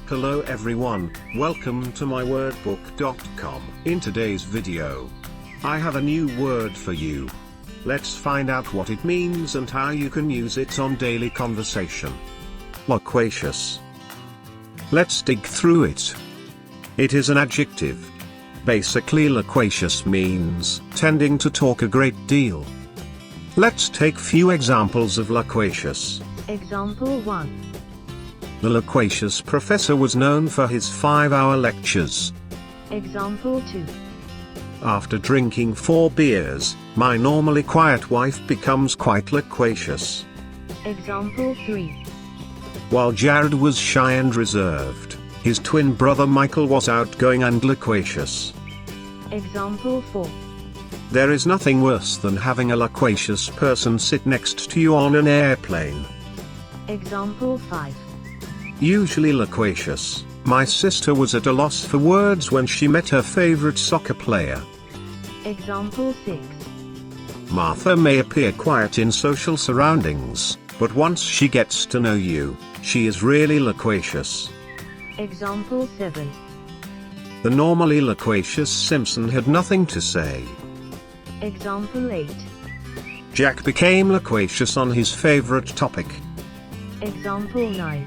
Hello everyone, welcome to mywordbook.com. In today's video, I have a new word for you. Let's find out what it means and how you can use it on daily conversation. Loquacious. Let's dig through it. It is an adjective. Basically, loquacious means tending to talk a great deal. Let's take few examples of loquacious. Example 1. The loquacious professor was known for his 5-hour lectures. Example 2. After drinking 4 beers, my normally quiet wife becomes quite loquacious. Example 3. While Jared was shy and reserved, his twin brother Michael was outgoing and loquacious. Example 4. There is nothing worse than having a loquacious person sit next to you on an airplane. Example 5. Usually loquacious, my sister was at a loss for words when she met her favorite soccer player. Example 6. Martha may appear quiet in social surroundings, but once she gets to know you, she is really loquacious. Example 7. The normally loquacious Simpson had nothing to say. Example 8. Jack became loquacious on his favorite topic. Example 9.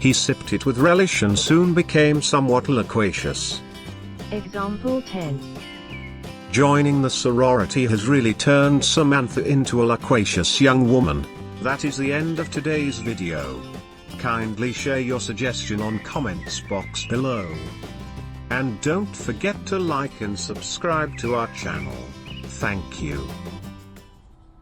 He sipped it with relish and soon became somewhat loquacious. Example 10. Joining the sorority has really turned Samantha into a loquacious young woman. That is the end of today's video. Kindly share your suggestion on comments box below. And don't forget to like and subscribe to our channel. Thank you.